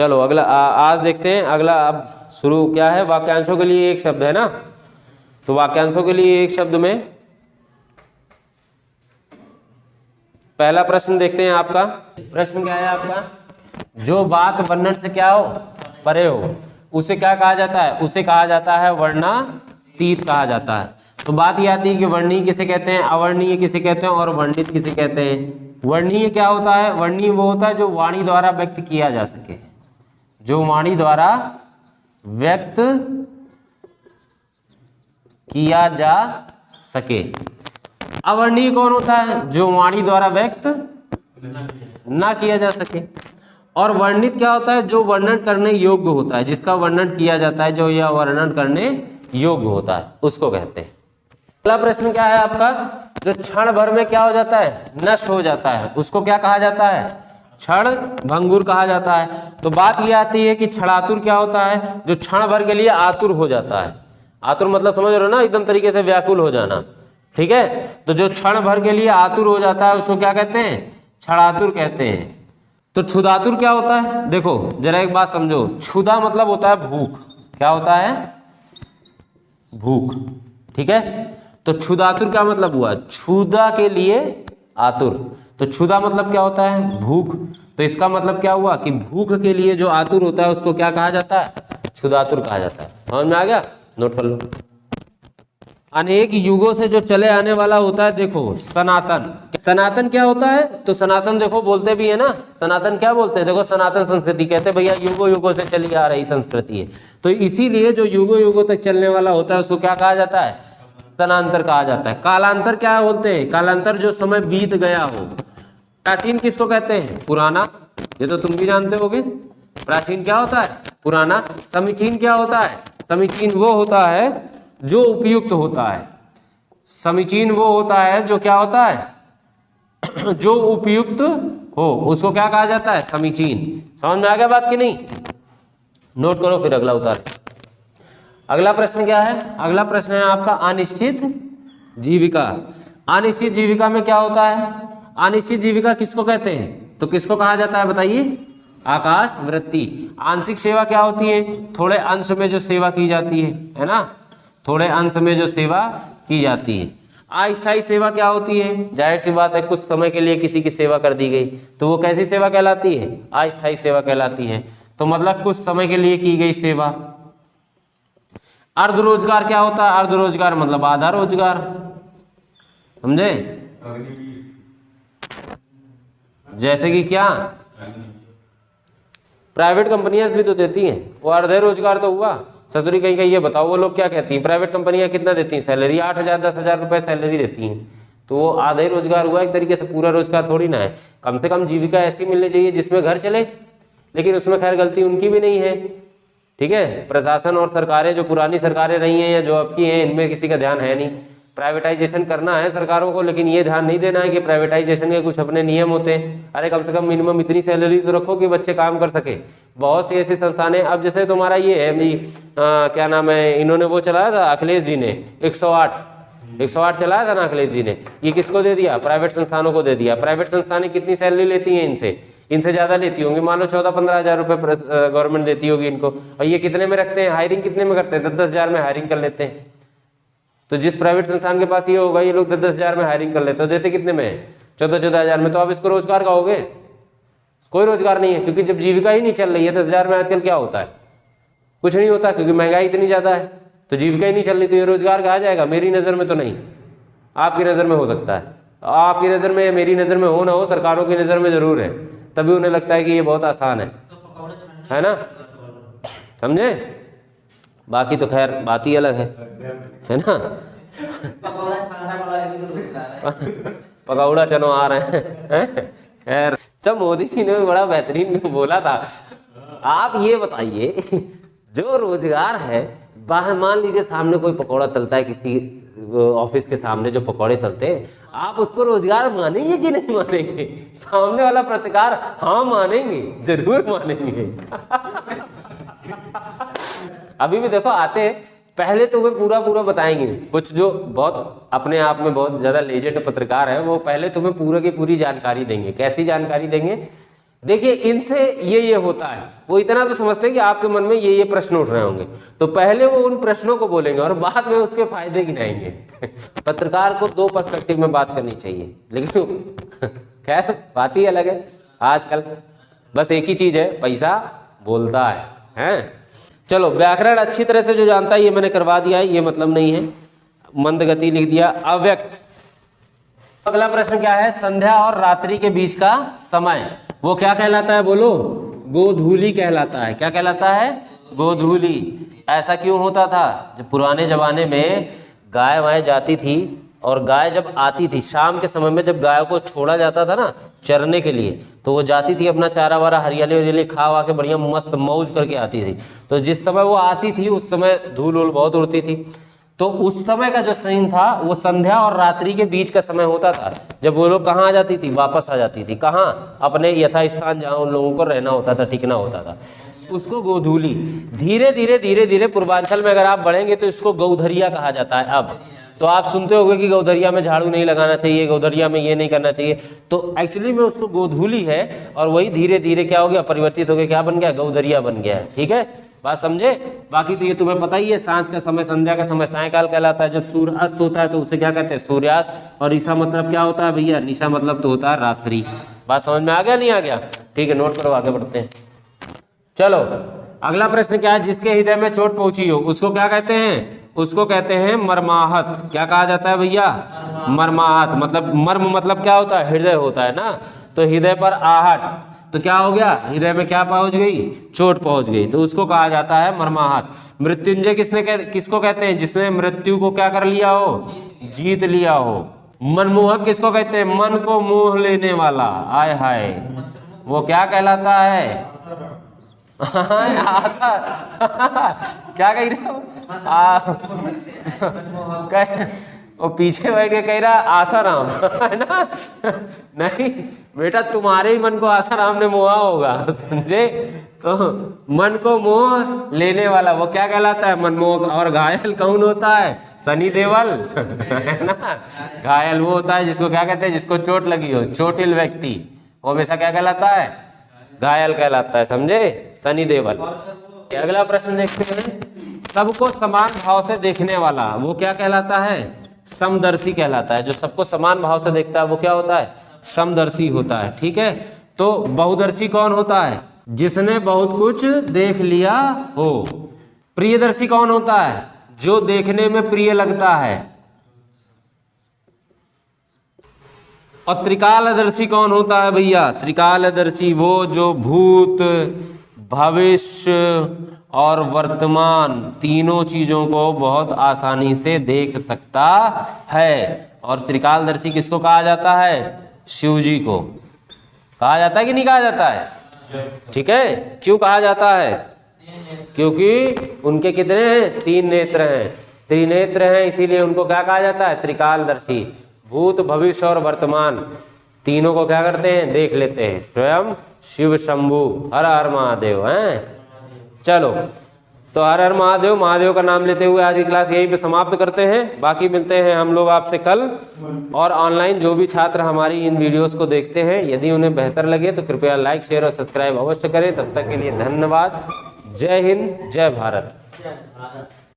चलो अगला आज देखते हैं अगला। अब शुरू क्या है, वाक्यांशों के लिए एक शब्द है ना, तो वाक्यांशों के लिए एक शब्द में पहला प्रश्न देखते हैं। आपका प्रश्न क्या है आपका, जो बात वर्णन से क्या हो, परे हो, उसे क्या कहा जाता है, उसे कहा जाता है वर्णातीत कहा जाता है। तो बात ये आती है कि वर्णीय किसे कहते हैं, अवर्णीय किसे कहते हैं और वर्णित किसे कहते हैं। वर्णीय क्या होता है, वर्णीय वो होता है जो वाणी द्वारा व्यक्त किया जा सके, जो वाणी द्वारा व्यक्त किया जा सके। अवर्णीय कौन होता है, जो वाणी द्वारा व्यक्त ना किया जा सके। और वर्णित क्या होता है, जो वर्णन करने योग्य होता है, जिसका वर्णन किया जाता है, जो यह वर्णन करने योग्य होता है, उसको कहते हैं। अगला प्रश्न क्या है आपका, जो क्षण भर में क्या हो जाता है, नष्ट हो जाता है, उसको क्या कहा जाता है, क्षण भंगुर कहा जाता है। तो बात यह आती है कि क्षणातुर क्या होता है, जो क्षण भर के लिए आतुर हो जाता है। आतुर मतलब समझ रहे हो ना, एकदम तरीके से व्याकुल हो जाना, ठीक है। तो जो क्षण भर के लिए आतुर हो जाता है उसको क्या कहते हैं, क्षणातुर कहते हैं। तो क्षुधातुर क्या होता है, देखो जरा एक बात समझो, क्षुधा मतलब होता है भूख, क्या होता है, भूख, ठीक है। तो क्षुधातुर क्या मतलब हुआ, क्षुधा के लिए आतुर। तो क्षुधा मतलब क्या होता है, भूख। तो इसका मतलब क्या हुआ कि भूख के लिए जो आतुर होता है उसको क्या कहा जाता है, क्षुधातुर कहा जाता है। समझ में आ गया, नोट कर लो। अनेक युगों से जो चले आने वाला होता है, देखो सनातन। सनातन क्या होता है, तो सनातन देखो बोलते भी है ना, सनातन क्या बोलते हैं, देखो सनातन संस्कृति कहते हैं, भैया युगों युगों से चली आ रही संस्कृति है। तो इसीलिए जो युगों युगों तक चलने वाला होता है उसको क्या कहा जाता है, सनांतर कहा जाता है। कालांतर क्या बोलते हैं, कालांतर जो समय बीत गया हो। प्राचीन किसको कहते हैं, पुराना, ये तो तुम भी जानते होगे। प्राचीन क्या होता है, पुराना। समीचीन क्या होता है, समीचीन वो होता है जो उपयुक्त होता है। समीचीन वो होता है जो क्या होता है, जो उपयुक्त हो, उसको क्या कहा जाता है, समीचीन। समझ में आ गया बात कि नहीं, नोट करो फिर अगला उतार। अगला प्रश्न क्या है, अगला प्रश्न है आपका अनिश्चित जीविका। अनिश्चित जीविका में क्या होता है, अनिश्चित जीविका किसको कहते हैं, तो किसको कहा जाता है बताइए, आकाश वृत्ति। आंशिक सेवा क्या होती है, थोड़े अंश में जो सेवा की जाती है ना, थोड़े अंश में जो सेवा की जाती है। अस्थायी सेवा क्या होती है, जाहिर सी बात है कुछ समय के लिए किसी की सेवा कर दी गई, तो वो कैसी सेवा कहलाती है, अस्थायी सेवा कहलाती है। तो मतलब कुछ समय के लिए की गई सेवा। अर्ध रोजगार क्या होता है, अर्ध रोजगार मतलब आधा रोजगार, समझे। जैसे कि क्या, प्राइवेट कंपनियां भी तो देती हैं, वो आधे रोजगार तो हुआ। ससुरी कहीं कहीं ये बताओ वो लोग क्या कहती हैं, प्राइवेट कंपनियां कितना देती हैं सैलरी, 8,000 10,000 रुपए सैलरी देती हैं। तो वो आधा ही रोजगार हुआ एक तरीके से, पूरा रोजगार थोड़ी ना है। कम से कम जीविका ऐसी मिलनी चाहिए जिसमें घर चले, लेकिन उसमें खैर गलती उनकी भी नहीं है, ठीक है। प्रशासन और सरकारें जो पुरानी सरकारें रही हैं या जो अब की हैं, इनमें किसी का ध्यान है नहीं। प्राइवेटाइजेशन करना है सरकारों को, लेकिन ये ध्यान नहीं देना है कि प्राइवेटाइजेशन के कुछ अपने नियम होते हैं। अरे कम से कम मिनिमम इतनी सैलरी तो रखो कि बच्चे काम कर सके। बहुत सी ऐसी संस्थानें, अब जैसे तुम्हारा ये है भी क्या नाम है, इन्होंने वो चलाया था अखिलेश जी ने 108 चलाया था ना अखिलेश जी ने, ये किसको दे दिया, प्राइवेट संस्थानों को दे दिया। प्राइवेट संस्थानें कितनी सैलरी लेती हैं इनसे ज़्यादा लेती होंगी, मान लो 14-15 हज़ार रुपये गवर्नमेंट देती होगी इनको, और ये कितने में रखते हैं, हायरिंग कितने में करते हैं, 10-10 हज़ार में हायरिंग कर लेते हैं। तो जिस प्राइवेट संस्थान के पास ये होगा, ये लोग 10-10 हज़ार में हायरिंग कर लेते हो, देते कितने में, 14-14 हज़ार में। तो आप इसको रोजगार कहोगे, कोई रोजगार नहीं है, क्योंकि जब जीविका ही नहीं चल रही है। 10 हज़ार में आजकल क्या होता है, कुछ नहीं होता, क्योंकि महंगाई इतनी ज़्यादा है, तो जीविका ही नहीं चल रही, तो ये रोजगार कहा जाएगा। मेरी नज़र में तो नहीं, आपकी नज़र में हो सकता है, आपकी नज़र में, मेरी नज़र में हो ना हो, सरकारों की नज़र में जरूर है, तभी उन्हें लगता है कि ये बहुत आसान है ना, समझे। बाकी तो खैर बात ही अलग है ना। पकौड़ा चलो आ रहे हैं। खैर जब मोदी जी ने बड़ा बेहतरीन बोला था, आप ये बताइए जो रोजगार है, मान लीजिए सामने कोई पकौड़ा तलता है, किसी ऑफिस के सामने जो पकौड़े तलते हैं, आप उसको रोजगार मानेंगे कि नहीं मानेंगे? सामने वाला प्रतिकार हाँ मानेंगे, जरूर मानेंगे। अभी भी देखो आते हैं, पहले तो वे पूरा बताएंगे, कुछ जो बहुत अपने आप में बहुत ज्यादा लेजेंड पत्रकार है, वो पहले तुम्हें पूरा की पूरी जानकारी देंगे। कैसी जानकारी देंगे देखिए इनसे ये होता है, वो इतना तो समझते हैं कि आपके मन में ये प्रश्न उठ रहे होंगे, तो पहले वो उन प्रश्नों को बोलेंगे और बाद में उसके फायदे गिनाएंगे। पत्रकार को दो पर्सपेक्टिव में बात करनी चाहिए, लेकिन खैर बात ही अलग है। आजकल बस एक ही चीज है, पैसा बोलता है। चलो, व्याकरण अच्छी तरह से जो जानता है ये मैंने करवा दिया है, ये मतलब नहीं है। मंद गति लिख दिया। अव्यक्त। अगला प्रश्न क्या है? संध्या और रात्रि के बीच का समय वो क्या कहलाता है? बोलो। गोधूली कहलाता है। क्या कहलाता है? गोधूली। ऐसा क्यों होता था? जब पुराने जमाने में गाय वाय जाती थी और गाय जब आती थी शाम के समय में, जब गाय को छोड़ा जाता था ना चरने के लिए, तो वो जाती थी अपना चारा वारा हरियाली वरियाली खा वा के बढ़िया मस्त मौज करके आती थी। तो जिस समय वो आती थी उस समय धूल वूल बहुत उड़ती थी, तो उस समय का जो सीन था वो संध्या और रात्रि के बीच का समय होता था, जब वो लोग कहाँ आ जाती थी? वापस आ जाती थी। कहाँ? अपने यथास्थान जहाँ उन लोगों को रहना होता था, टिकना होता था, उसको गोधूली। धीरे धीरे पूर्वांचल में अगर आप बढ़ेंगे तो इसको गौधरिया कहा जाता है। अब तो आप सुनते होंगे कि गौधरिया में झाड़ू नहीं लगाना चाहिए, गौधरिया में ये नहीं करना चाहिए, तो एक्चुअली में उसको गोधूली है, और वही धीरे धीरे क्या हो गया? परिवर्तित हो गया, क्या बन गया? गौधरिया बन गया है। ठीक है, बात समझे? बाकी तो ये तुम्हें पता ही है, सांझ का समय, संध्या का समय सायंकाल कहलाता है। जब सूर्य अस्त होता है तो उसे क्या कहते हैं? सूर्यास्त। और ईसा मतलब क्या होता है भैया? निशा मतलब तो होता है रात्रि। बात समझ में आ गया? नहीं आ गया? ठीक है, नोट करो, आगे बढ़ते हैं। चलो, अगला प्रश्न क्या है? जिसके हृदय में चोट पहुंची हो उसको क्या कहते हैं? उसको कहते हैं मर्माहत। क्या कहा जाता है भैया? मर्माहत। मतलब मर्म मतलब क्या होता है? हृदय होता है ना, तो हृदय पर आहट, तो क्या हो गया? हृदय में क्या पहुंच गई? चोट पहुंच गई, तो उसको कहा जाता है मर्माहत। मृत्युंजय किसको कहते हैं? जिसने मृत्यु को क्या कर लिया हो? जीत लिया हो। मनमोहक किसको कहते हैं? मन को मोह लेने वाला। आय हाय, वो क्या कहलाता है? आशा। क्या कह रहे हो? वो पीछे बैठ के कह रहा आसाराम है ना? नहीं बेटा, तुम्हारे ही मन को आसाराम ने मोहा होगा, समझे? तो मन को मोह लेने वाला वो क्या कहलाता है? मनमोहक। और घायल कौन होता है? सनी देओल है ना? घायल वो होता है जिसको क्या कहते हैं? जिसको चोट लगी हो, चोटिल व्यक्ति, वो हमेशा क्या कहलाता है? घायल कहलाता है, समझे? सनी देओल। अगला प्रश्न देखते हैं। सबको समान भाव से देखने वाला वो क्या कहलाता है? समदर्शी कहलाता है। जो सबको समान भाव से देखता है वो क्या होता है? समदर्शी होता है। ठीक है, तो बहुदर्शी कौन होता है? जिसने बहुत कुछ देख लिया हो। प्रियदर्शी कौन होता है? जो देखने में प्रिय लगता है। और त्रिकालदर्शी कौन होता है भैया? त्रिकालदर्शी वो जो भूत, भविष्य और वर्तमान तीनों चीजों को बहुत आसानी से देख सकता है। और त्रिकालदर्शी किसको कहा जाता है? शिव जी को कहा जाता है कि नहीं कहा जाता है? ठीक है, क्यों कहा जाता है? क्योंकि उनके कितने हैं? 3 नेत्र हैं, त्रिनेत्र हैं, इसीलिए उनको क्या कहा जाता है? त्रिकालदर्शी। भूत, भविष्य और वर्तमान तीनों को क्या करते हैं? देख लेते हैं। स्वयं शिव शंभु। हर हर महादेव हैं। चलो, तो हर हर महादेव। महादेव का नाम लेते हुए आज की क्लास यहीं पे समाप्त करते हैं। बाकी मिलते हैं हम लोग आपसे कल। और ऑनलाइन जो भी छात्र हमारी इन वीडियोस को देखते हैं, यदि उन्हें बेहतर लगे तो कृपया लाइक, शेयर और सब्सक्राइब अवश्य करें। तब तक के लिए धन्यवाद। जय हिंद, जय भारत।